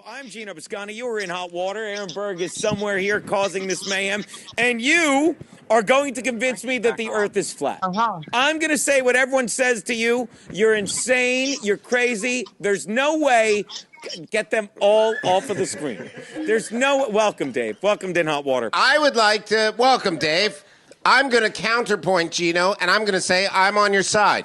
I'm Gino Biscani. You were in hot water. Aaron Berg is somewhere here causing this mayhem. And you are going to convince me that the earth is flat. I'm going to say what everyone says to you. You're insane. You're crazy. There's no way. Get them all off of the screen. There's no... Welcome, Dave. Welcome to In Hot Water. I would like to... Welcome, Dave. I'm going to counterpoint, Gino, and I'm going to say I'm on your side.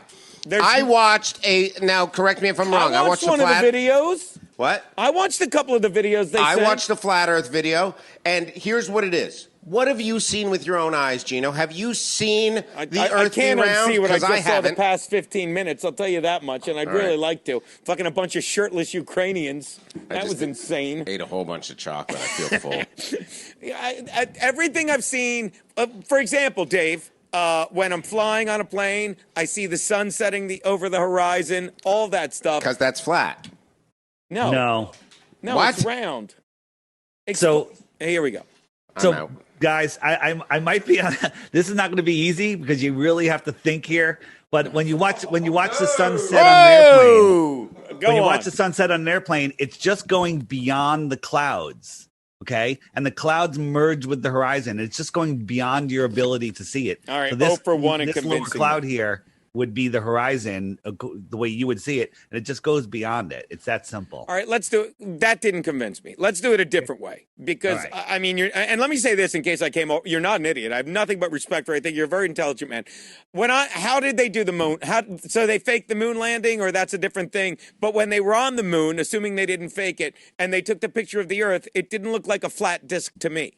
I watched a... Now, correct me if I'm wrong. I watched one of the videos. What? I watched a couple of the videos they sent. I watched the Flat Earth video, and here's what it is. What have you seen with your own eyes, Gino? Have you seen the Earth be round? I can't unsee what I just saw the past 15 minutes. I'll tell you that much, and I'd really like to. Fucking a bunch of shirtless Ukrainians. That was insane. Ate a whole bunch of chocolate. I feel full. Everything I've seen, for example, Dave, when I'm flying on a plane, I see the sun setting over the horizon, all that stuff. Because that's flat. No, what? It's round. So here we go. So, guys, I might be on. This is not going to be easy because you really have to think here. But when you watch the sunset on an airplane, watch the sunset on an airplane, it's just going beyond the clouds. Okay, and the clouds merge with the horizon. It's just going beyond your ability to see it. All right, so this, 0 for 1 and this convincing. little cloud here would be the horizon, the way you would see it, and it just goes beyond it. It's that simple. All right, let's do it. That didn't convince me. Let's do it a different way, because I mean, and let me say this in case I came over. You're not an idiot. I have nothing but respect for you. I think you're a very intelligent man. How did they do the moon? So they faked the moon landing, or that's a different thing. But when they were on the moon, assuming they didn't fake it, and they took the picture of the Earth, it didn't look like a flat disc to me.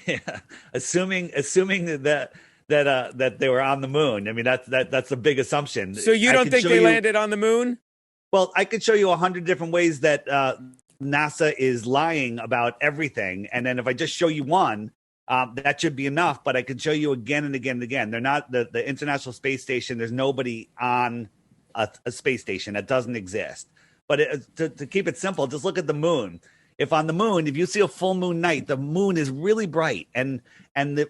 Yeah, assuming that they were on the moon. I mean, that's a big assumption. So you don't think they landed on the moon? Well, I could show you 100 different ways that NASA is lying about everything. And then if I just show you one, that should be enough. But I could show you again and again and again. They're not the International Space Station. There's nobody on a space station. That doesn't exist. But to keep it simple, just look at the moon. If on the moon, if you see a full moon night, the moon is really bright. And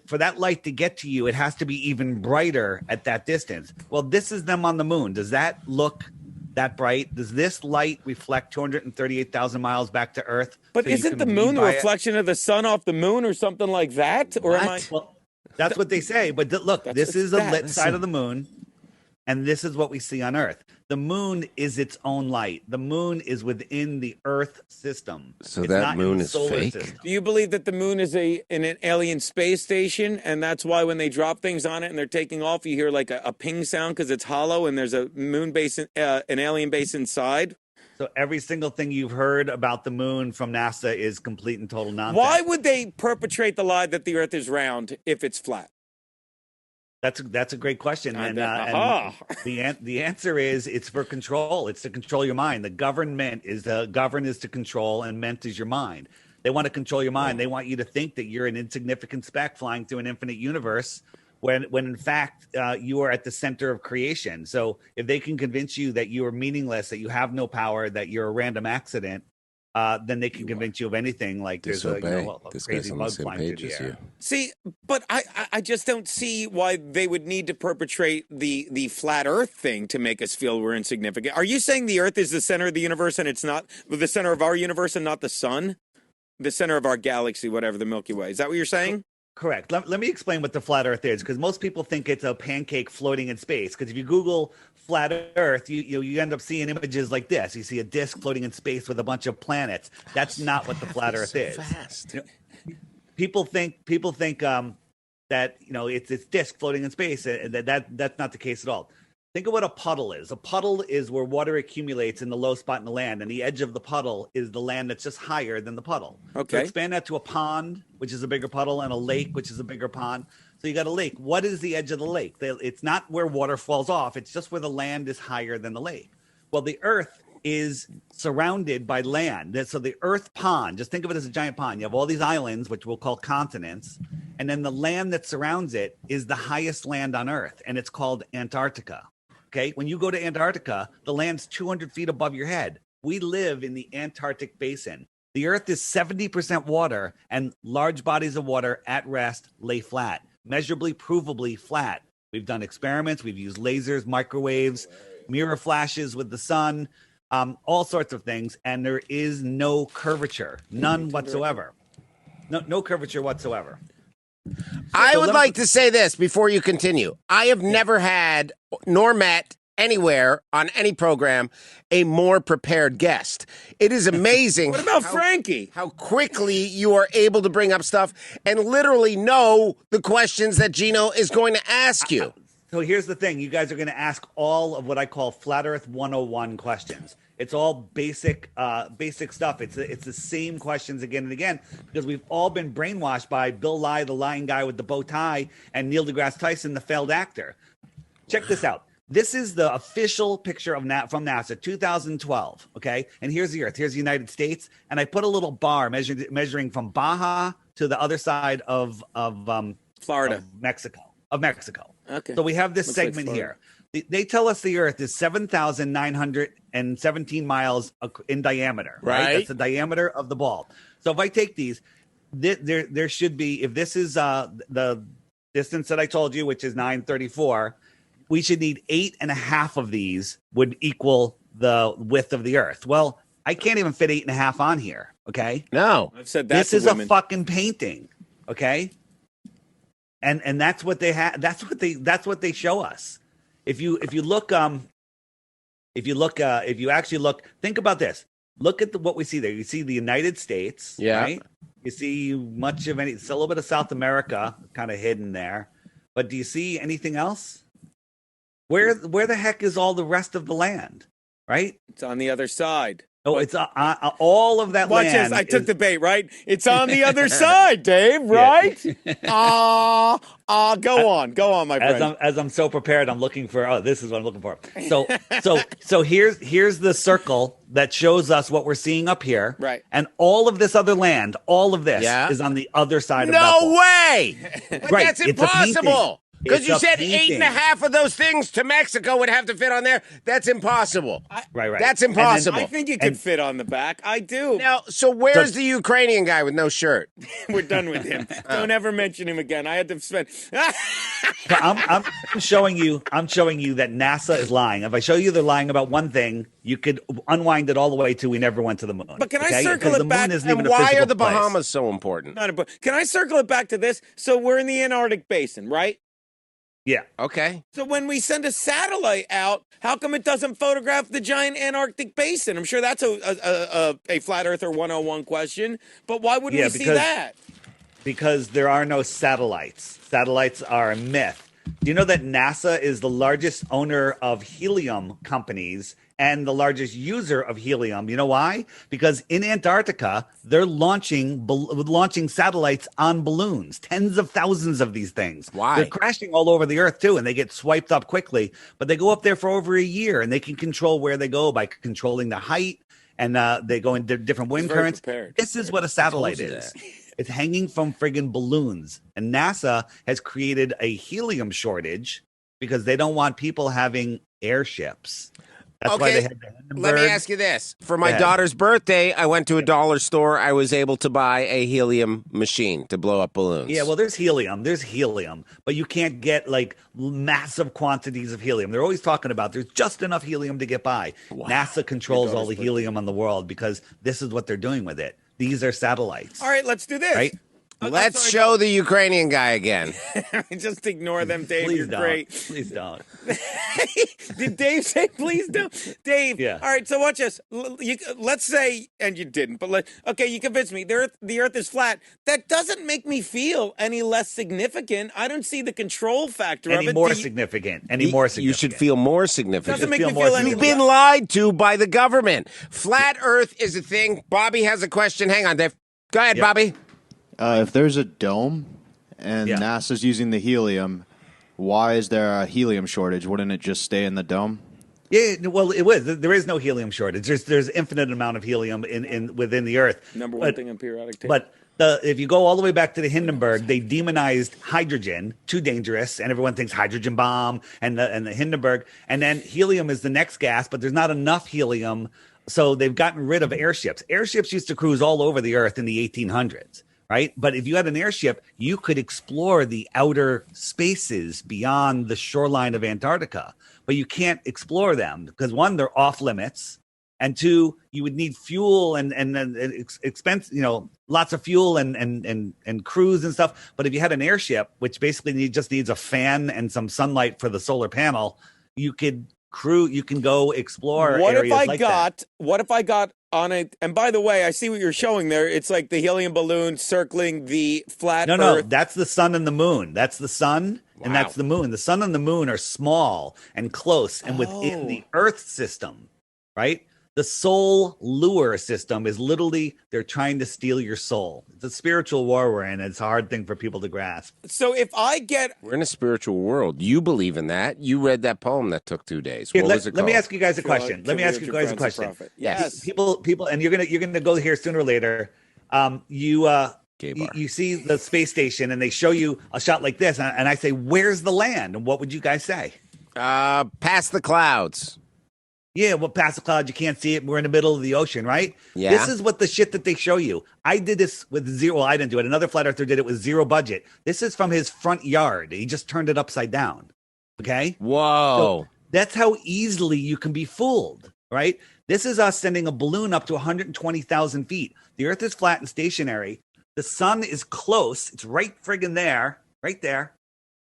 for that light to get to you, it has to be even brighter at that distance. Well, this is them on the moon. Does that look that bright? Does this light reflect 238,000 miles back to Earth? But isn't the moon the reflection of the sun off the moon or something like that? Or am I? Well, that's what they say. But look, this is a lit side of the moon. And this is what we see on Earth. The moon is its own light. The moon is within the Earth system. So that moon is fake? System. Do you believe that the moon is in an alien space station, and that's why when they drop things on it and they're taking off, you hear like a ping sound because it's hollow and there's a moon base, an alien base inside? So every single thing you've heard about the moon from NASA is complete and total nonsense. Why would they perpetrate the lie that the Earth is round if it's flat? That's a great question, and the answer is it's for control. It's to control your mind. The government is govern is to control, and ment is your mind. They want to control your mind. They want you to think that you're an insignificant speck flying through an infinite universe, when in fact you are at the center of creation. So if they can convince you that you are meaningless, that you have no power, that you're a random accident, then they can convince you of anything. Like there's a crazy bug flying through the air. See, but I just don't see why they would need to perpetrate the flat Earth thing to make us feel we're insignificant. Are you saying the Earth is the center of the universe and it's not the center of our universe and not the sun? The center of our galaxy, whatever, the Milky Way. Is that what you're saying? Correct. Let me explain what the flat Earth is, because most people think it's a pancake floating in space. Because if you Google flat Earth, you end up seeing images like this. You see a disc floating in space with a bunch of planets. That's not what the flat Earth is. Fast. People think that it's disc floating in space. That's not the case at all. Think of what a puddle is. A puddle is where water accumulates in the low spot in the land, and the edge of the puddle is the land that's just higher than the puddle. Okay. So expand that to a pond, which is a bigger puddle, and a lake, which is a bigger pond. So you got a lake. What is the edge of the lake? It's not where water falls off. It's just where the land is higher than the lake. Well, the Earth is surrounded by land. So the Earth pond, just think of it as a giant pond. You have all these islands, which we'll call continents, and then the land that surrounds it is the highest land on Earth, and it's called Antarctica. Okay, when you go to Antarctica, the land's 200 feet above your head. We live in the Antarctic basin. The Earth is 70% water, and large bodies of water at rest lay flat, measurably, provably flat. We've done experiments. We've used lasers, microwaves, mirror flashes with the sun. all sorts of things, and there is no curvature, none whatsoever. No curvature whatsoever. I would like to say this before you continue. I have never had nor met anywhere on any program a more prepared guest. It is amazing. What about Frankie? How quickly you are able to bring up stuff and literally know the questions that Gino is going to ask you. So here's the thing. You guys are going to ask all of what I call Flat Earth 101 questions. It's all basic stuff. It's the same questions again and again because we've all been brainwashed by Bill Nye, the lying guy with the bow tie, and Neil deGrasse Tyson, the failed actor. Check this out. This is the official picture of from NASA, 2012. Okay, and here's the Earth. Here's the United States, and I put a little bar measuring from Baja to the other side of Florida, of Mexico. Okay. So we have this segment here. They tell us the Earth is 7,917 miles in diameter. Right. That's the diameter of the ball. So if I take these, there should be, if this is the distance that I told you, which is 934. We should need 8.5 of these would equal the width of the Earth. Well, I can't even fit 8.5 on here. Okay. No, I've said that. This is a fucking painting. Okay. And that's what they have. That's what they show us. If you actually look, think about this. Look at what we see there. You see the United States. Yeah. Right? You see much of it's a little bit of South America kind of hidden there. But do you see anything else? Where the heck is all the rest of the land, right? It's on the other side. Oh, it's all of that Watch land. this. I took the bait, right? It's on the other side, Dave, right? Go on, my friend. As I'm so prepared, I'm looking for, this is what I'm looking for. So here's the circle that shows us what we're seeing up here. Right. And all of this other land, all of this is on the other side of that ball. No way! But Right, that's it's a impossible. Because you said painting. 8.5 of those things to Mexico would have to fit on there. That's impossible. Right. That's impossible. I think it could fit on the back. I do. Now, so where's the Ukrainian guy with no shirt? We're done with him. Don't ever mention him again. I had to spend. I'm showing you that NASA is lying. If I show you they're lying about one thing, you could unwind it all the way to we never went to the moon. But can I circle it back? And why are the Bahamas so important? Not important. Can I circle it back to this? So we're in the Antarctic basin, right? Yeah. Okay. So when we send a satellite out, how come it doesn't photograph the giant Antarctic basin? I'm sure that's a Flat Earther 101 question, but why wouldn't we see that? Because there are no satellites. Satellites are a myth. Do you know that NASA is the largest owner of helium companies and the largest user of helium? You know why? Because in Antarctica, they're launching satellites on balloons, tens of thousands of these things. Why? They're crashing all over the Earth, too, and they get swiped up quickly. But they go up there for over a year, and they can control where they go by controlling the height, and they go in different wind currents. This is what a satellite is. It's hanging from friggin' balloons. And NASA has created a helium shortage because they don't want people having airships. That's why they had the Hindenburg. Let me ask you this. For my daughter's birthday, I went to a dollar store. I was able to buy a helium machine to blow up balloons. Yeah, well, there's helium, but you can't get like massive quantities of helium. They're always talking about there's just enough helium to get by. Wow. NASA controls all the helium in the world because this is what they're doing with it. These are satellites. All right, let's do this. Right? Let's show the Ukrainian guy again. Just ignore them, Dave. Please You're don't. great. Please don't. Did Dave say please don't? Dave, yeah. All right, so watch this. Let's say, and you didn't, but okay, you convinced me. The Earth is flat. That doesn't make me feel any less significant. I don't see the control factor of it. Any more significant. You should feel more significant. Doesn't make me feel any You've been lied to by the government. Flat Earth is a thing. Bobby has a question. Hang on, Dave. Go ahead, Bobby. If there's a dome and NASA's using the helium, why is there a helium shortage? Wouldn't it just stay in the dome? Yeah, well, it was. There is no helium shortage. There's infinite amount of helium within the Earth. Number one thing in periodic table. But if you go all the way back to the Hindenburg, they demonized hydrogen, too dangerous, and everyone thinks hydrogen bomb and the Hindenburg. And then helium is the next gas, but there's not enough helium, so they've gotten rid of airships. Airships used to cruise all over the Earth in the 1800s. Right. But if you had an airship, you could explore the outer spaces beyond the shoreline of Antarctica. But you can't explore them because, one, they're off limits. And 2, you would need fuel and expense, lots of fuel and crews and stuff. But if you had an airship, which basically just needs a fan and some sunlight for the solar panel, you can go explore areas like that. What if I got on a, and by the way, I see what you're showing there. It's like the helium balloon circling the flat Earth. No, that's the sun and the moon. That's the sun and that's the moon. The sun and the moon are small and close and within the Earth system, right? The soul lure system is literally, they're trying to steal your soul. It's a spiritual war we're in. It's a hard thing for people to grasp. So if I get... We're in a spiritual world. You believe in that. You read that poem that took 2 days. Here, what was it let called? me ask you guys a question. Yes. People, and you're gonna go here sooner or later. You see the space station and they show you a shot like this. And I say, where's the land? And what would you guys say? Past the clouds. Yeah, well, past the clouds, you can't see it. We're in the middle of the ocean, right? Yeah. This is what the shit that they show you. I did this with zero. Well, I didn't do it. Another flat earther did it with zero budget. This is from his front yard. He just turned it upside down. Okay? Whoa. So that's how easily you can be fooled, right? This is us sending a balloon up to 120,000 feet. The Earth is flat and stationary. The sun is close. It's right friggin' there, right there.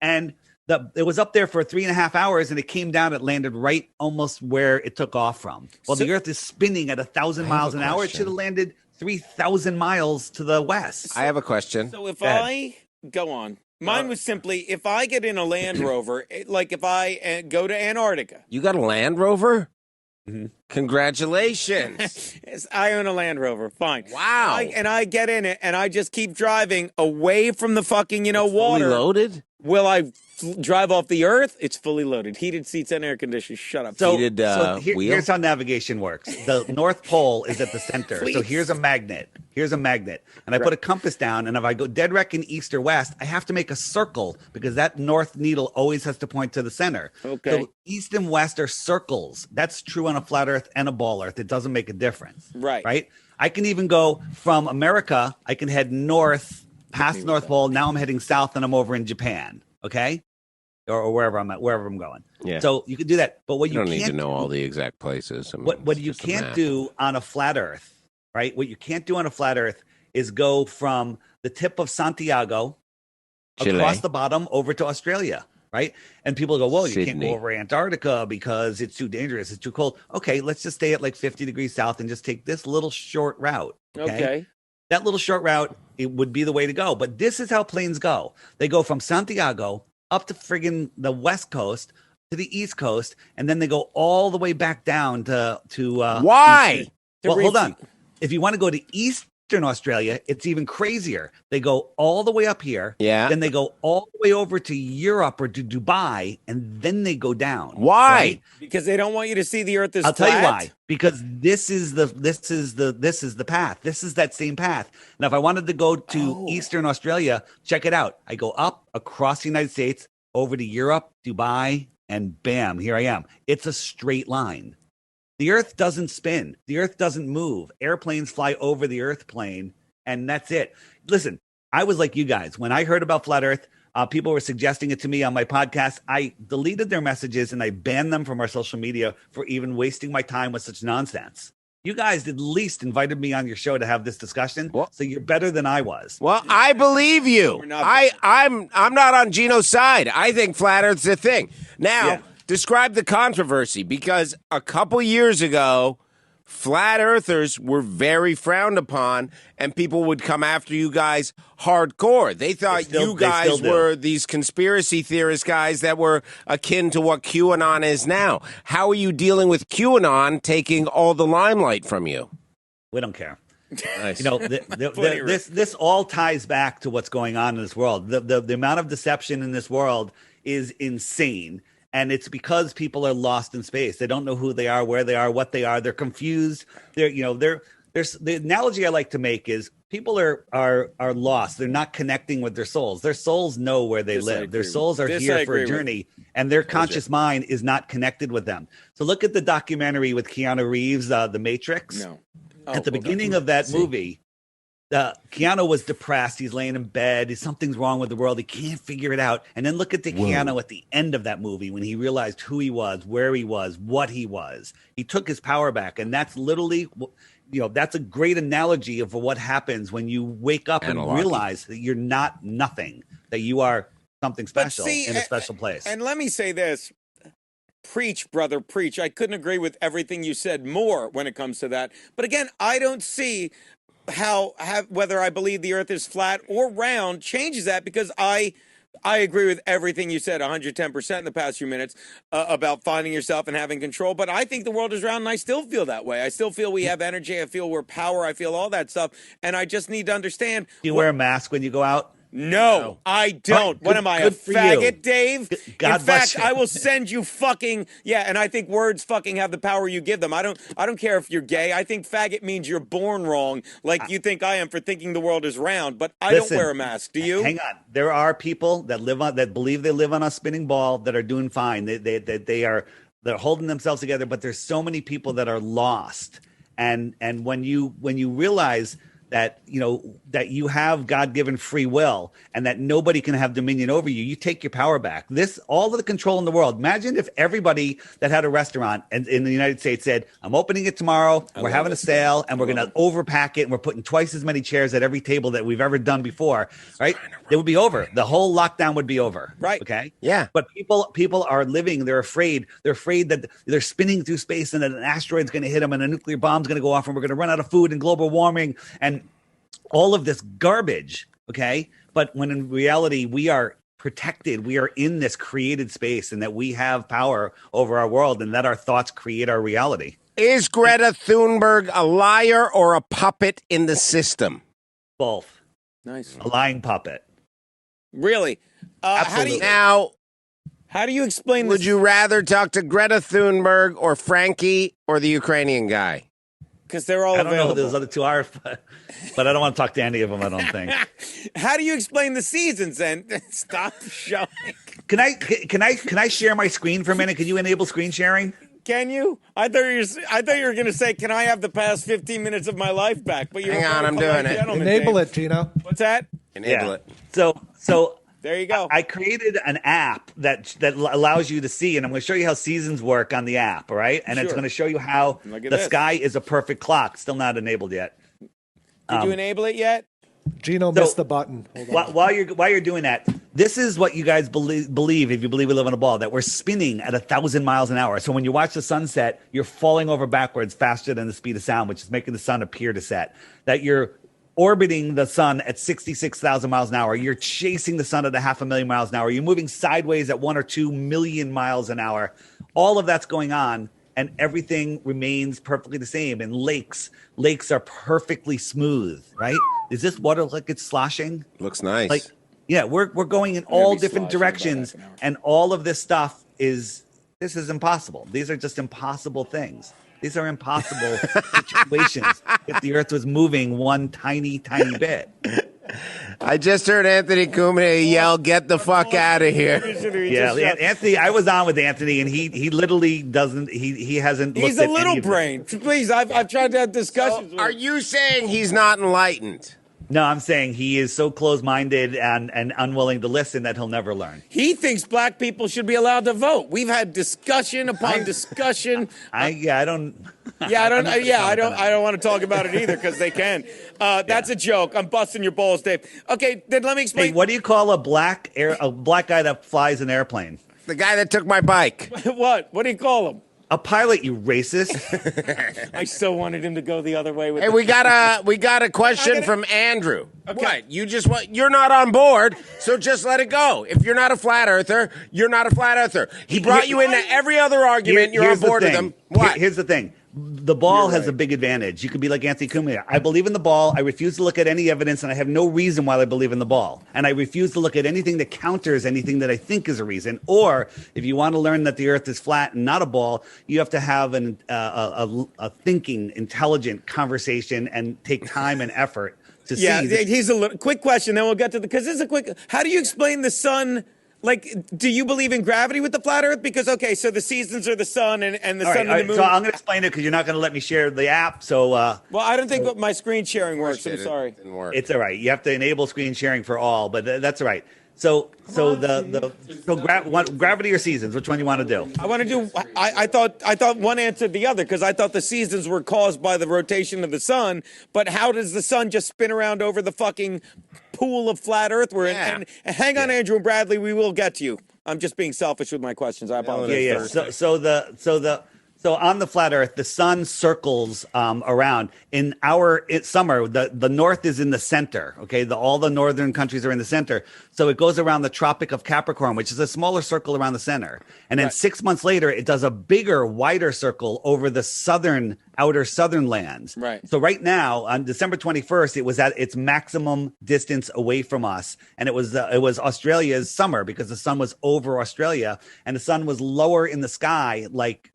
And it was up there for 3.5 hours, and it came down. It landed right almost where it took off from. Well, the Earth is spinning at 1,000 miles an hour. It should have landed 3,000 miles to the west. I have a question. So if I go on, mine was simply if I get in a Land Rover, like if I go to Antarctica. You got a Land Rover? Mm-hmm. Congratulations. Yes, I own a Land Rover. Fine. Wow. And I get in it, and I just keep driving away from the fucking, water. Fully loaded? Will I drive off the Earth? It's fully loaded. Heated seats and air conditioning. Shut up. Here's how navigation works. The North Pole is at the center. So here's a magnet. And I put a compass down, and if I go dead wreck in east or west, I have to make a circle because that north needle always has to point to the center. Okay. So east and west are circles. That's true on a flat Earth and a ball Earth. It doesn't make a difference. Right? I can even go from America. I can head north past the North Pole. Now I'm heading south, and I'm over in Japan. Okay, or wherever I'm going. Yeah. So you can do that, but what you don't can't need to know all the exact places. I mean, what you can't do on a flat Earth, right? What you can't do on a flat Earth is go from the tip of Santiago Chile. Across the bottom over to Australia, right? And people go, well, you can't go over Antarctica because it's too dangerous. It's too cold. Okay, let's just stay at like 50 degrees south and just take this little short route. Okay. That little short route, it would be the way to go. But this is how planes go. They go from Santiago up to friggin' the west coast to the east coast, and then they go all the way back down to why? Well, hold on. If you want to go to Eastern Australia, it's even crazier. They go all the way up here. Yeah. Then they go all the way over to Europe or to Dubai, and then they go down. Why? Right? Because they don't want you to see the Earth as I'll flat? tell you why. Because this is the path. This is that same path. Now, if I wanted to go to Eastern Australia, check it out. I go up across the United States over to Europe, Dubai, and bam, here I am. It's a straight line. The Earth doesn't spin. The Earth doesn't move. Airplanes fly over the Earth plane, and that's it. Listen, I was like you guys. When I heard about Flat Earth, people were suggesting it to me on my podcast. I deleted their messages, and I banned them from our social media for even wasting my time with such nonsense. You guys at least invited me on your show to have this discussion, so you're better than I was. Well, I believe you. I'm not on Gino's side. I think Flat Earth's a thing. Now, describe the controversy, because a couple years ago, Flat Earthers were very frowned upon, and people would come after you guys hardcore. They thought you guys were these conspiracy theorist guys that were akin to what QAnon is now. How are you dealing with QAnon taking all the limelight from you? We don't care. Nice. This all ties back to what's going on in this world. The amount of deception in this world is insane. And it's because people are lost in space. They don't know who they are, where they are, what they are. They're confused. There's the analogy I like to make is people are lost. They're not connecting with their souls. Their souls know where they live. Their souls are here for a journey, and their conscious mind is not connected with them. So look at the documentary with Keanu Reeves, The Matrix. No. At the beginning of that movie, Keanu was depressed. He's laying in bed. Something's wrong with the world. He can't figure it out. And then look at the Keanu at the end of that movie when he realized who he was, where he was, what he was. He took his power back. And that's literally, that's a great analogy of what happens when you wake up and realize that you're not nothing, that you are something special in a special place. And let me say this. Preach, brother, preach. I couldn't agree with everything you said more when it comes to that. But again, I don't see whether I believe the earth is flat or round changes that, because I agree with everything you said 110% in the past few minutes about finding yourself and having control. But I think the world is round, and I still feel that way. I still feel we have energy. I feel we're power. I feel all that stuff. And I just need to understand. Do you wear a mask when you go out? No, I don't. What am I, a faggot, Dave? God In bless fact, you. I will send you fucking and I think words fucking have the power you give them. I don't care if you're gay. I think faggot means you're born wrong, like you think I am for thinking the world is round. But I don't wear a mask. Do you? Hang on. There are people that believe they live on a spinning ball that are doing fine. They're holding themselves together. But there's so many people that are lost. And when you realize that that you have God-given free will and that nobody can have dominion over you, you take your power back. All of the control in the world. Imagine if everybody that had a restaurant in the United States said, I'm opening it tomorrow, we're having a sale, and we're going to overpack it, and we're putting twice as many chairs at every table that we've ever done before, right? It would be over. The whole lockdown would be over. Right. Okay? Yeah. But people are living, they're afraid. They're afraid that they're spinning through space and that an asteroid's going to hit them and a nuclear bomb's going to go off and we're going to run out of food and global warming and all of this garbage, okay? But when in reality, we are protected, we are in this created space, and that we have power over our world, and that our thoughts create our reality. Is Greta Thunberg a liar or a puppet in the system? Both. Nice. A lying puppet. Really? Absolutely. Now, how do you explain would this? you rather talk to Greta Thunberg or Frankie or the Ukrainian guy? Because they're all I don't available. know who those other two are, but I don't want to talk to any of them, I don't think. How do you explain the seasons then? Stop showing. Can I share my screen for a minute? Can you enable screen sharing? Can you? I thought you were going to say, "Can I have the past 15 minutes of my life back?" But you're Hang on, I'm doing it. Enable it, Gino. What's that? Enable it. So there you go. I created an app that allows you to see, and I'm going to show you how seasons work on the app, all right? And it's going to show you how the sky is a perfect clock. Still not enabled yet. Did you enable it yet? Gino missed the button. While you're doing that, this is what you guys believe if you believe we live on a ball, that we're spinning at 1,000 miles an hour. So when you watch the sunset, you're falling over backwards faster than the speed of sound, which is making the sun appear to set. That you're orbiting the sun at 66,000 miles an hour. You're chasing the sun at 500,000 miles an hour. You're moving sideways at 1 or 2 million miles an hour. All of that's going on, and everything remains perfectly the same. And lakes are perfectly smooth, right? Is this water like it's sloshing? Looks nice. Like, yeah, we're going in all different directions, and all of this stuff is impossible. These are just impossible things. These are impossible situations if the earth was moving one tiny, tiny bit. I just heard Anthony Cumia yell, "Get the fuck out of here." Yeah, Anthony, I was on with Anthony, and he literally doesn't, he hasn't He's looked a at little any of brain. Please, I've tried to have discussions with Are him. you saying he's not enlightened? No, I'm saying he is so close-minded and unwilling to listen that he'll never learn. He thinks black people should be allowed to vote. We've had discussion upon discussion. I don't want to talk about it either because they can. That's a joke. I'm busting your balls, Dave. Okay, then let me explain. Hey, what do you call a black guy that flies an airplane? The guy that took my bike. What? What do you call him? A pilot, you racist. I so wanted him to go the other way with Hey, we got a question from Andrew. Okay. What? You're not on board, so just let it go. If you're not a flat earther, you're not a flat earther. He brought you into every other argument. You're on board with him. What? Here's the thing. The ball has a big advantage. You could be like Anthony Cumia. I believe in the ball. I refuse to look at any evidence, and I have no reason why I believe in the ball. And I refuse to look at anything that counters anything that I think is a reason. Or if you want to learn that the earth is flat and not a ball, you have to have a thinking, intelligent conversation and take time and effort to see. Yeah, he's a little quick question. Then we'll get to because this is a quick. How do you explain the sun Like, do you believe in gravity with the flat Earth? Because okay, so the seasons are the sun and the sun and the moon. So I'm going to explain it because you're not going to let me share the app. So well, I don't think my screen sharing works. I'm sorry. It didn't work. It's all right. You have to enable screen sharing for all, but that's all right. So gravity or seasons? Which one do you want to do? I want to do. I thought one answered the other because I thought the seasons were caused by the rotation of the sun. But how does the sun just spin around over the fucking pool of flat Earth we're in? And hang on, Andrew and Bradley, we will get to you. I'm just being selfish with my questions. I apologize. Yeah. So on the flat Earth, the sun circles around. In summer, the north is in the center. Okay, all the northern countries are in the center. So it goes around the Tropic of Capricorn, which is a smaller circle around the center. And then 6 months later, it does a bigger, wider circle over the outer southern lands. Right. So right now, on December 21st, it was at its maximum distance away from us, and it was Australia's summer because the sun was over Australia, and the sun was lower in the sky,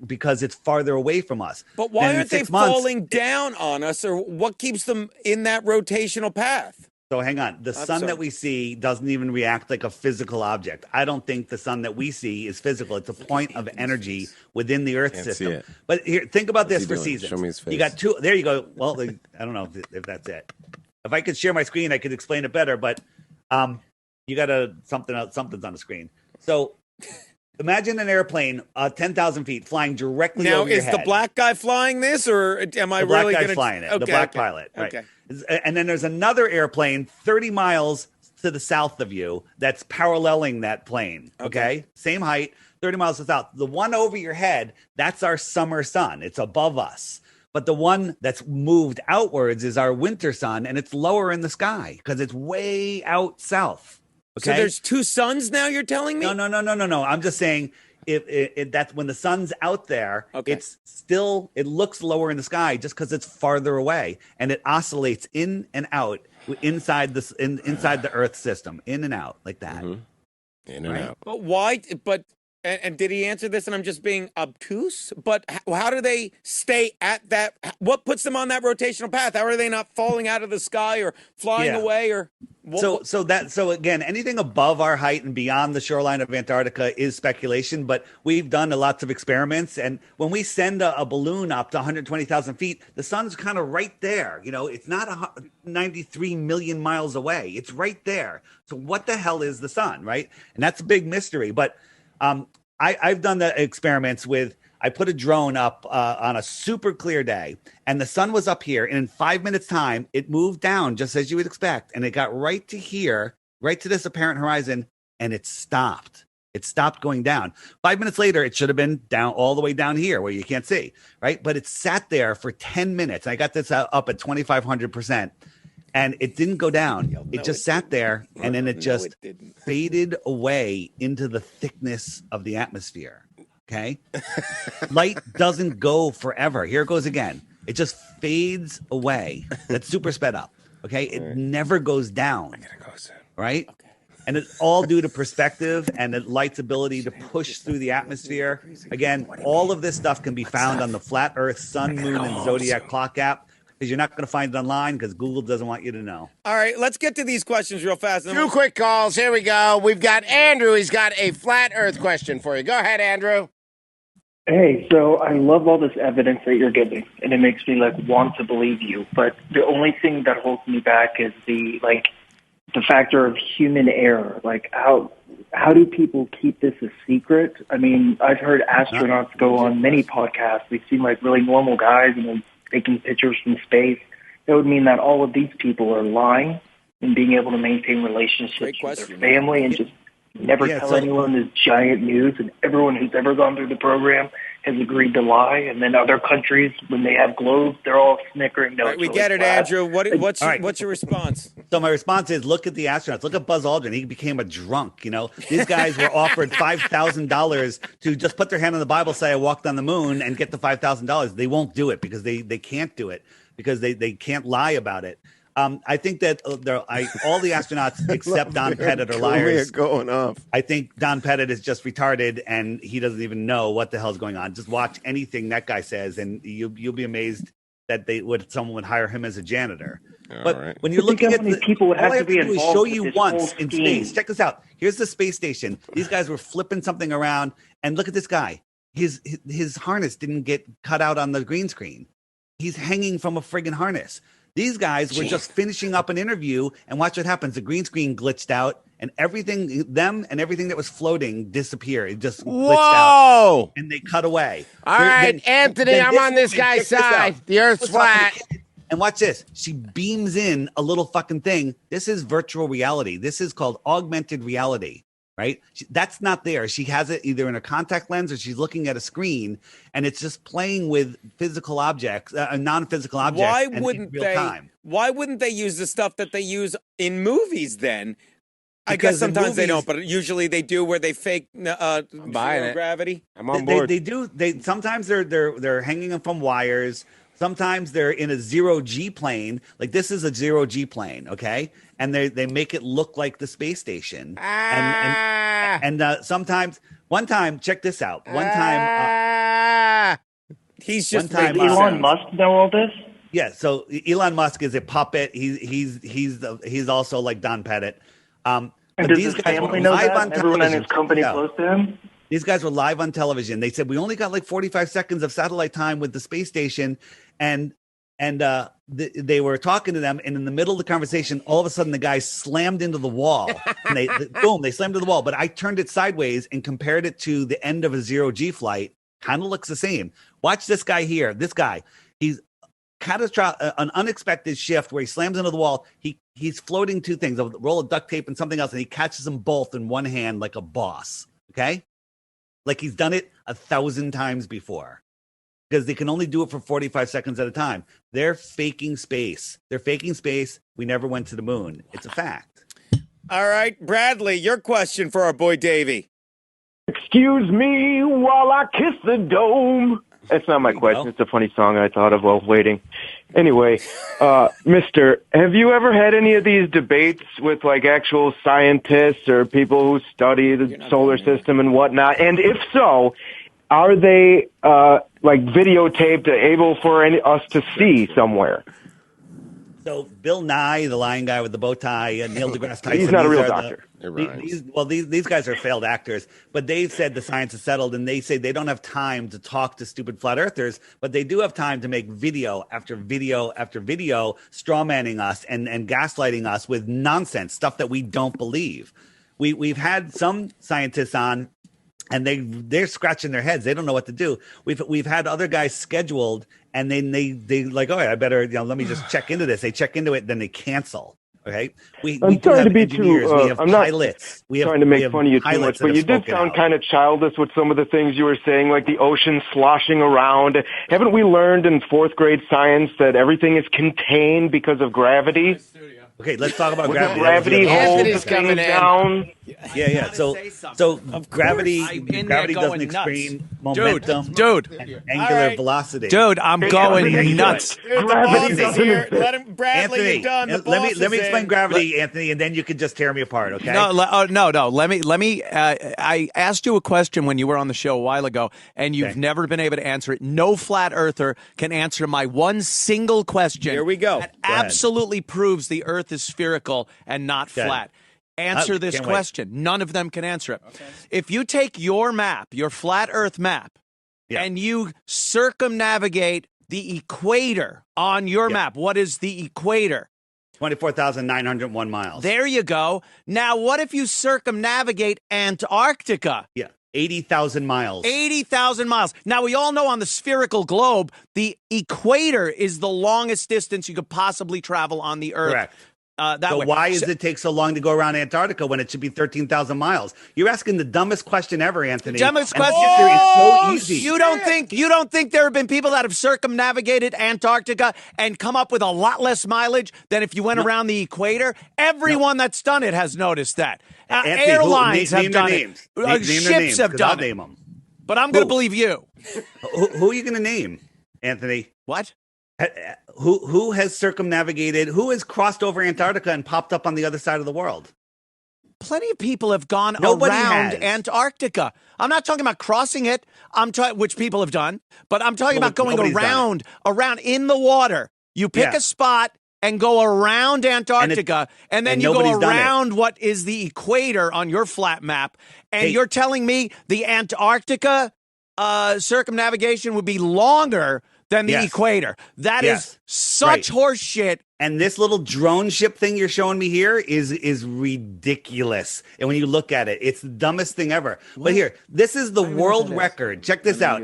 because it's farther away from us. But why aren't they falling down on us, or what keeps them in that rotational path? So hang on. The sun that we see doesn't even react like a physical object. I don't think the sun that we see is physical. It's a point of energy within the Earth system. But here, think about this for seasons. Show me his face. You got two. There you go. Well, I don't know if that's it. If I could share my screen, I could explain it better. But you got something's on the screen. So imagine an airplane, 10,000 feet, flying directly over your head. Now, is the black guy flying this, or am I really going to? The black guy's flying it. The black pilot. Right. Okay. And then there's another airplane 30 miles to the south of you that's paralleling that plane. Okay. Same height, 30 miles to the south. The one over your head, that's our summer sun. It's above us. But the one that's moved outwards is our winter sun, and it's lower in the sky because it's way out south. Okay. So there's two suns now, you're telling me? No. I'm just saying that's when the sun's out there, it looks lower in the sky just because it's farther away, and it oscillates in and out inside the Earth system, in and out like that. Mm-hmm. In and out. But why? And did he answer this? And I'm just being obtuse. But how do they stay at that? What puts them on that rotational path? How are they not falling out of the sky or flying away? Or so again, anything above our height and beyond the shoreline of Antarctica is speculation. But we've done lots of experiments, and when we send a balloon up to 120,000 feet, the sun's kind of right there. It's not 93 million miles away. It's right there. So what the hell is the sun, right? And that's a big mystery. But I've done the experiments I put a drone up on a super clear day, and the sun was up here, and in 5 minutes time, it moved down just as you would expect, and it got right to here, right to this apparent horizon, and it stopped. It stopped going down. 5 minutes later, it should have been down all the way down here where you can't see, right? But it sat there for 10 minutes. I got this up at 2,500%. And it didn't go down. It just sat there, and then it just faded away into the thickness of the atmosphere. Okay? Light doesn't go forever. Here it goes again. It just fades away. That's super sped up. Okay? It never goes down. I'm gonna go soon. Right? Okay. And it's all due to perspective and the light's ability to push through the atmosphere. Again, all of this stuff can be found on the Flat Earth Sun, Moon, and Zodiac Clock app. Because you're not going to find it online because Google doesn't want you to know. All right, let's get to these questions real fast. Two quick calls. Here we go. We've got Andrew. He's got a flat Earth question for you. Go ahead, Andrew. Hey, so I love all this evidence that you're giving, and it makes me want to believe you. But the only thing that holds me back is the factor of human error. How do people keep this a secret? I mean, I've heard astronauts go on many podcasts. They seem like really normal guys, and taking pictures from space. That would mean that all of these people are lying and being able to maintain relationships with their family and just never tell anyone this giant news. And everyone who's ever gone through the program has agreed to lie. And then other countries, when they have globes, they're all snickering. No, we get it, Andrew. What's your response? So my response is, look at the astronauts. Look at Buzz Aldrin. He became a drunk. These guys were offered $5,000 to just put their hand on the Bible, say I walked on the moon, and get the $5,000. They won't do it because they can't do it because they can't lie about it. I think that all the astronauts except Don Pettit are liars. Going off. I think Don Pettit is just retarded, and he doesn't even know what the hell's going on. Just watch anything that guy says, and you'll be amazed that someone would hire him as a janitor. But when you're looking at people would have all I to be do is involved show with you this once whole in scheme. space. Check this out. Here's the space station. These guys were flipping something around, and look at this guy. His harness didn't get cut out on the green screen. He's hanging from a friggin' harness. These guys were just finishing up an interview, and watch what happens. The green screen glitched out, and everything that was floating disappeared. It just glitched out, and they cut away. All right, Anthony, I'm on this guy's side. The Earth's flat. And watch this. She beams in a little fucking thing. This is virtual reality. This is called augmented reality, right? That's not there. She has it either in a contact lens or she's looking at a screen, and it's just playing with physical objects, non-physical objects. Why wouldn't they use the stuff that they use in movies then? I guess sometimes they don't, but usually they do, where they fake zero gravity. I'm on board. They do. Sometimes they're hanging from wires. Sometimes they're in a 0G plane. Like this is a 0G plane, okay? And they make it look like the space station. And sometimes, one time, check this out. One time, he's just Does Elon Musk know all this? Yeah. So Elon Musk is a puppet. He's also like Don Pettit. And does his family know that? And everyone in his company close to him? These guys were live on television. They said, we only got like 45 seconds of satellite time with the space station. And they were talking to them. And in the middle of the conversation, all of a sudden the guy slammed into the wall. And they slammed into the wall. But I turned it sideways and compared it to the end of a 0G flight. Kind of looks the same. Watch this guy here. This guy, he's an unexpected shift where he slams into the wall. He's floating two things, a roll of duct tape and something else. And he catches them both in one hand like a boss. Okay. Like he's done it 1,000 times before, because they can only do it for 45 seconds at a time. They're faking space. We never went to the moon. It's a fact. All right, Bradley, your question for our boy Davey. Excuse me while I kiss the dome. That's not my question. It's a funny song I thought of while waiting. Anyway, Mister, have you ever had any of these debates with like actual scientists or people who study the solar system and whatnot? And if so, are they like videotaped, able for us to see somewhere? So Bill Nye, the lion guy with the bow tie, and Neil deGrasse Tyson. He's not a real doctor. These guys are failed actors, but they've said the science is settled, and they say they don't have time to talk to stupid flat earthers, but they do have time to make video after video after video strawmanning us and gaslighting us with nonsense, stuff that we don't believe. We've had some scientists on, and they're scratching their heads. They don't know what to do. We've had other guys scheduled, and then they like, oh, I better let me just check into this. They check into it, then they cancel. Okay, I'm sorry to be too. I'm not trying to make fun of you too much, but you did sound kind of childish with some of the things you were saying, like the ocean sloshing around. Haven't we learned in fourth grade science that everything is contained because of gravity? Okay, let's talk about gravity. Gravity holds things down. Yeah. So gravity doesn't explain momentum, and angular velocity. Dude, I'm going nuts. Gravity doesn't exist. Let him, Bradley, Anthony, you're done. let me explain gravity, Anthony, and then you can just tear me apart. Okay? No. Let me. I asked you a question when you were on the show a while ago, and you've never been able to answer it. No flat earther can answer my one single question. Here we go. That absolutely proves the Earth is spherical and not flat. Answer this question. None of them can answer it. Okay. If you take your map, your flat Earth map, and you circumnavigate the equator on your map, what is the equator? 24,901 miles. There you go. Now, what if you circumnavigate Antarctica? Yeah. 80,000 miles. 80,000 miles. Now, we all know on the spherical globe, the equator is the longest distance you could possibly travel on the Earth. Correct. Why does it take so long to go around Antarctica when it should be 13,000 miles? You're asking the dumbest question ever, Anthony. Dumbest question. It's so easy. You don't think there have been people that have circumnavigated Antarctica and come up with a lot less mileage than if you went around the equator? Everyone that's done it has noticed that. Anthony, airlines have done it. Ships have done it. But I'm going to believe you. Who are you going to name, Anthony? What? Who has circumnavigated? Who has crossed over Antarctica and popped up on the other side of the world? Plenty of people have gone around Antarctica. I'm not talking about crossing it. Which people have done, but I'm talking about going around in the water. You pick a spot. and go around Antarctica, and then you go around what is the equator on your flat map, and you're telling me the Antarctica circumnavigation would be longer than the equator. That is such horse shit. And this little drone ship thing you're showing me here is ridiculous. And when you look at it, it's the dumbest thing ever. What? But here, this is the world record. Check this out.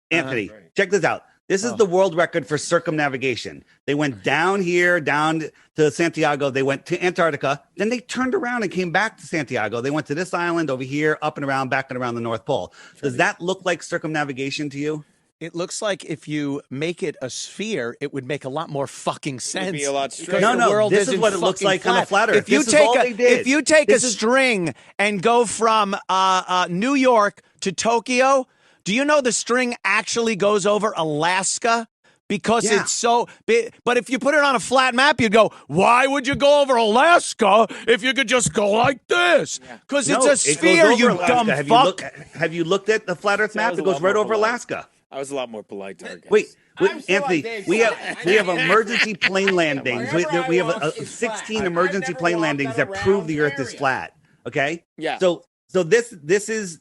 Anthony, check this out. This is the world record for circumnavigation. They went down here, down to Santiago. They went to Antarctica. Then they turned around and came back to Santiago. They went to this island over here, up and around, back and around the North Pole. Does that look like circumnavigation to you? It looks like if you make it a sphere, it would make a lot more fucking sense. It would be a lot straighter. No, this is what it looks like on a flat Earth. If you take a string and go from New York to Tokyo, do you know the string actually goes over Alaska? Because it's so big. But if you put it on a flat map, you'd go, why would you go over Alaska if you could just go like this? Because it's a sphere, you dumb fuck. Have you looked at the flat Earth map? It goes right over Alaska. I was a lot more polite to her. Wait, Anthony, we have emergency plane landings. We have 16 emergency plane landings that prove the Earth is flat. Okay. Yeah. So this is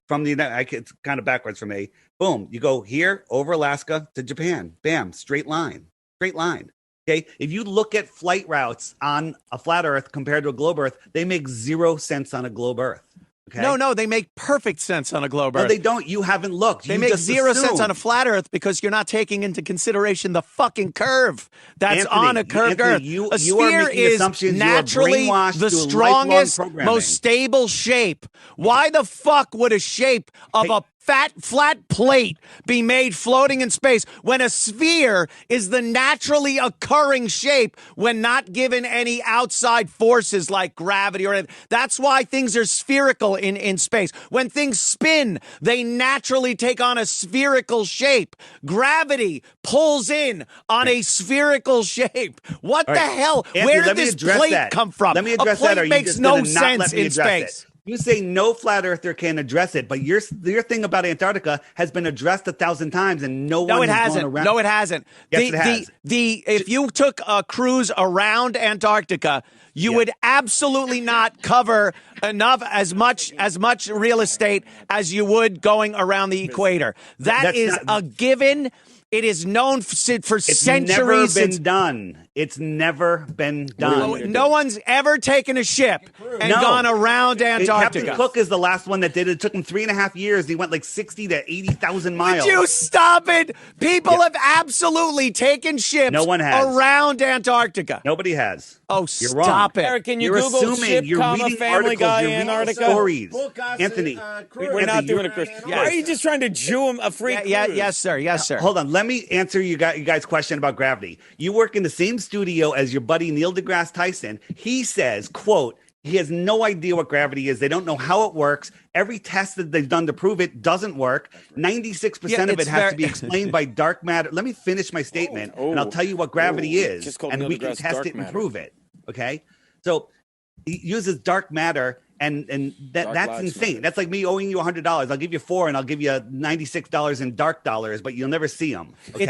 from the it's kind of backwards for me. Boom, you go here over Alaska to Japan. Bam, straight line. Okay. If you look at flight routes on a flat Earth compared to a globe Earth, they make 0 sense on a globe Earth. Okay? No, they make perfect sense on a globe Earth. No, they don't. You haven't looked. They make 0 sense on a flat Earth because you're not taking into consideration the fucking curve that's on a curved Earth. A sphere is naturally the strongest, most stable shape. Why the fuck would a shape of a flat plate be made floating in space when a sphere is the naturally occurring shape when not given any outside forces like gravity or anything? That's why things are spherical in space. When things spin, they naturally take on a spherical shape. Gravity pulls in on a spherical shape. What the hell? Anthony, where did this plate come from? Let me address a plate that. makes no sense in space. You say no flat earther can address it, but your thing about Antarctica has been addressed 1,000 times, and no one has gone around. No, it hasn't. Yes, it has. If you took a cruise around Antarctica, you would absolutely not cover as much real estate as you would going around the equator. That's a given. It is known for centuries. It's never been done. No one's ever taken a ship and gone around Antarctica. Captain Cook is the last one that did it. It took him 3.5 years. He went like 60 to 80,000 miles. Would you stop it? People have absolutely taken ships around Antarctica. Nobody has. Oh, you're wrong. Stop it. Eric, can you you're Google assuming, ship, you're reading Family Guy, Antarctica? Stories. Anthony, we're not doing a Christian. Why are you just trying to Jew him a free cruise? Yes, sir. Yes, sir. Hold on. Let me answer you guys' question about gravity. You work in the same studio as your buddy Neil deGrasse Tyson. He says, quote, he has no idea what gravity is. They don't know how it works. Every test that they've done to prove it doesn't work. 96% of it has to be explained by dark matter. Let me finish my statement, and I'll tell you what gravity is, and we can test it and prove it. Okay? So he uses dark matter, and that's insane. That's like me owing you $100. I'll give you $4, and I'll give you $96 in dark dollars, but you'll never see them. Okay?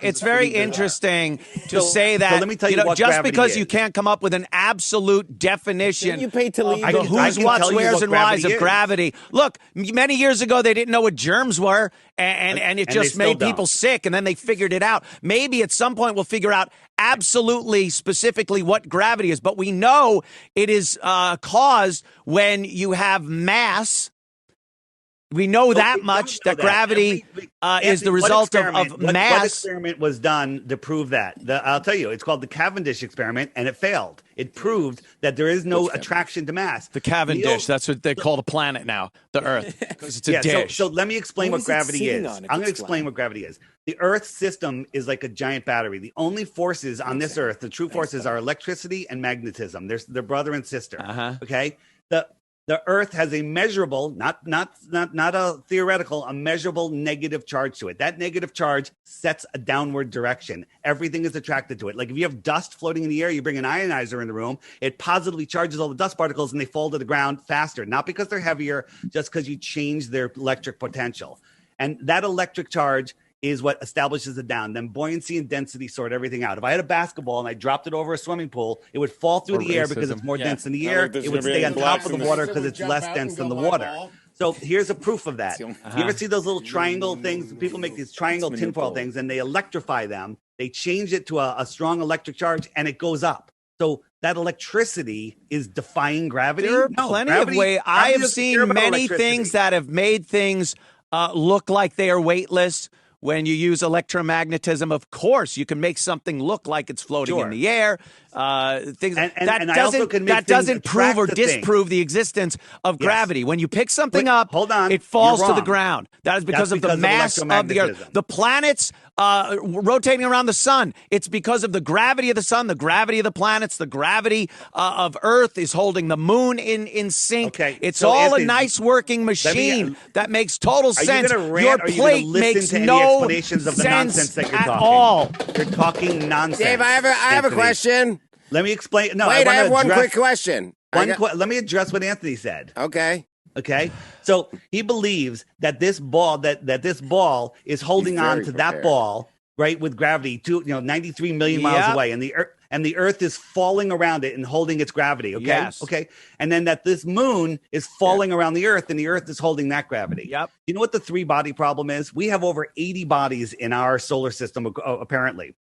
It's very interesting to say that. So let me tell you what just because is. you can't come up with an absolute definition. Didn't you pay to leave the who's, what's, where's, and why's of gravity. Look, many years ago they didn't know what germs were, and it just made people sick, and then they figured it out. Maybe at some point we'll figure out absolutely specifically what gravity is, but we know it is caused when you have mass. We know that much, that gravity is the result of mass. What experiment was done to prove that? I'll tell you, it's called the Cavendish experiment, and it failed. It proved that there is no attraction to mass. The Cavendish, that's what they call the planet now, the Earth, because it's a dish. So let me explain what gravity is. I'm going to explain what gravity is. The Earth system is like a giant battery. The only forces on this Earth, the true forces, are electricity and magnetism. They're brother and sister. Okay? The Earth has a measurable, not a theoretical, a measurable negative charge to it. That negative charge sets a downward direction. Everything is attracted to it. Like if you have dust floating in the air, you bring an ionizer in the room, it positively charges all the dust particles and they fall to the ground faster. Not because they're heavier, just because you change their electric potential. And that electric charge is what establishes it down. Then buoyancy and density sort everything out. If I had a basketball and I dropped it over a swimming pool, it would fall through the air because it's more dense in the air. It would stay on top of the water because it's less dense than the water. So here's a proof of that. You ever see those little triangle things? People make these triangle tinfoil things and they electrify them. They change it to a strong electric charge and it goes up. So that electricity is defying gravity. There are plenty of ways. I have seen many things that have made things look like they are weightless. When you use electromagnetism, of course, you can make something look like it's floating in the air. Things that doesn't prove or disprove the existence of gravity. When you pick something up, it falls to the ground. That is because of the mass of the Earth. The planets rotating around the sun. It's because of the gravity of the sun, the gravity of the planets, the gravity of Earth is holding the moon in sync. It's all Anthony, a nice working machine that makes total sense. Your plate makes no explanations of the nonsense that you're talking. All. You're talking nonsense. Dave, I have a question. Let me explain. No, wait, I have one quick question. Let me address what Anthony said. Okay. So he believes that this ball this ball is holding on to that ball, right, with gravity 93 million miles away, and the Earth is falling around it and holding its gravity. Okay. Yes. Okay. And then that this moon is falling around the Earth, and the Earth is holding that gravity. Yep. You know what the 3-body problem is? We have over 80 bodies in our solar system, apparently.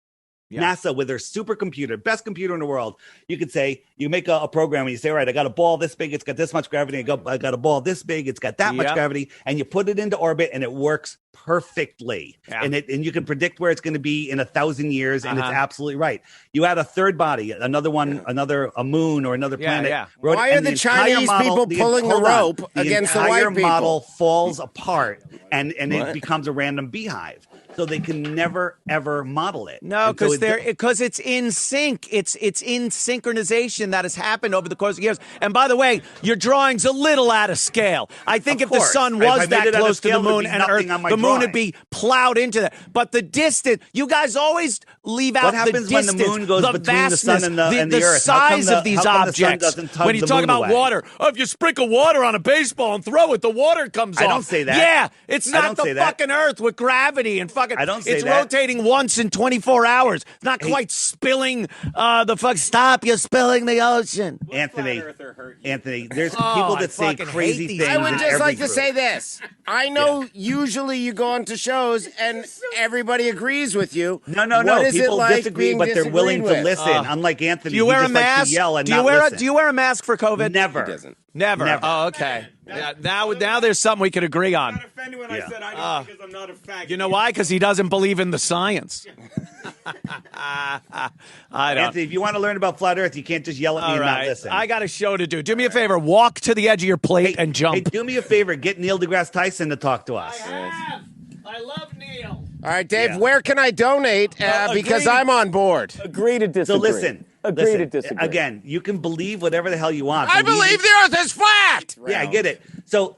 Yeah. NASA, with their supercomputer, best computer in the world, you could say, you make a program and you say, all right, I got a ball this big, it's got this much gravity. I got a ball this big, it's got that much gravity. And you put it into orbit and it works perfectly. Yeah. And you can predict where it's going to be in 1,000 years. And it's absolutely right. You add a third body, another one, a moon or another planet. Yeah. Why are the Chinese people pulling the rope against the white people? The entire model falls apart and it becomes a random beehive. So they can never ever model it. No, because it's in sync. It's in synchronization that has happened over the course of years. And by the way, your drawing's a little out of scale. I think if the sun was that close to the moon and Earth, the moon would be plowed into that. But the distance, you guys always leave out the distance. What happens when the moon goes between vastness, the sun and the Earth? The size of these objects. When you talk about water, if you sprinkle water on a baseball and throw it, the water comes off. I don't say that. Yeah, it's not the fucking Earth with gravity and fucking. I don't say it's that. rotating once in 24 hours. It's not quite spilling the fuck. Stop, you're spilling the ocean. Anthony, there's people that say crazy things. I would just like to say this. I know usually you go onto shows and everybody agrees with you. No. What is People it like disagree, but they're willing to listen. Unlike Anthony, do you wear a mask? Likes to yell and do you wear a mask for COVID? Never. He doesn't. Never. Oh, okay. Now there's something we could agree on. I got offended when I said I don't because I'm not a faggot. You know why? Because he doesn't believe in the science. I don't. Anthony, if you want to learn about flat Earth, you can't just yell at me and not listen. I got a show to do. Do me a favor. Walk to the edge of your plate and jump. Hey, do me a favor. Get Neil deGrasse Tyson to talk to us. I love Neil. All right, Dave, where can I donate? Because I'm on board. Agree to disagree. So listen. Agree to disagree. Again, you can believe whatever the hell you want. I believe the Earth is flat. Yeah, I get it. So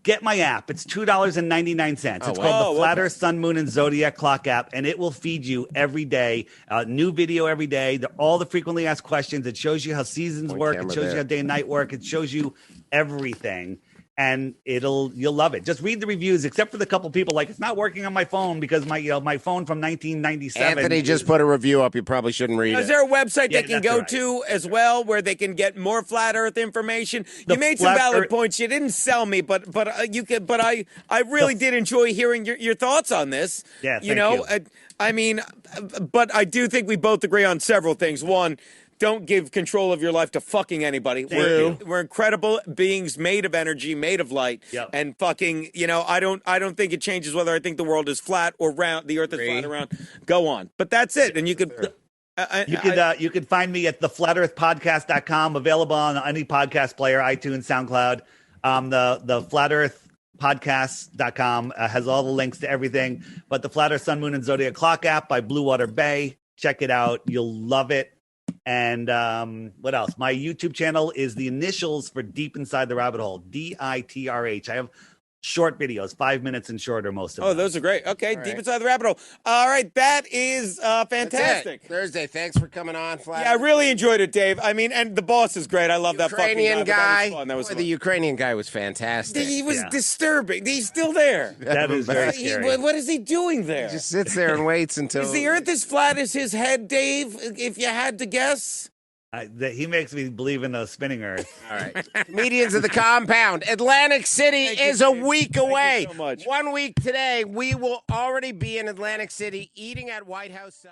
get my app. It's $2.99. It's called the Flat Earth, Sun, Moon, and Zodiac Clock app, and it will feed you every day. New video every day. All the frequently asked questions. It shows you how seasons work. It shows you how day and night work. It shows you everything. And you'll love it. Just read the reviews, except for the couple people like it's not working on my phone because my phone from 1997. Anthony just put a review up. You probably shouldn't read it. Is there a website they can go to as well where they can get more flat Earth information? You made some valid points. You didn't sell me, but you could. But I really did enjoy hearing your thoughts on this. Yeah, thank you. I mean, but I do think we both agree on several things. One, don't give control of your life to fucking anybody. We're incredible beings made of energy, made of light, and fucking. I don't think it changes whether I think the world is flat or round. The Earth is flat or round. Go on, but that's it. And you could. You could find me at theflatearthpodcast.com, available on any podcast player, iTunes, SoundCloud. The Flat Earth Podcast.com has all the links to everything. But the Flat Earth, Sun, Moon, and Zodiac Clock app by Blue Water Bay. Check it out. You'll love it. And what else? My YouTube channel is the initials for Deep Inside the Rabbit Hole, DITRH. I have short videos, 5 minutes and shorter, most of them. Oh, those are great. Okay, deep inside the rabbit hole. All right, that is fantastic. Thursday, thanks for coming on, Flat. Yeah, I really enjoyed it, Dave. I mean, and the boss is great. I love that fucking Ukrainian guy. That was fun. That was fun. The Ukrainian guy was fantastic. He was disturbing. He's still there. That is very scary. What is he doing there? He just sits there and waits until... Is the earth as flat as his head, Dave, if you had to guess? He makes me believe in the spinning earth. All right. Comedians of the Compound. Atlantic City is a week away. Thank you so much. 1 week today, we will already be in Atlantic City eating at White House.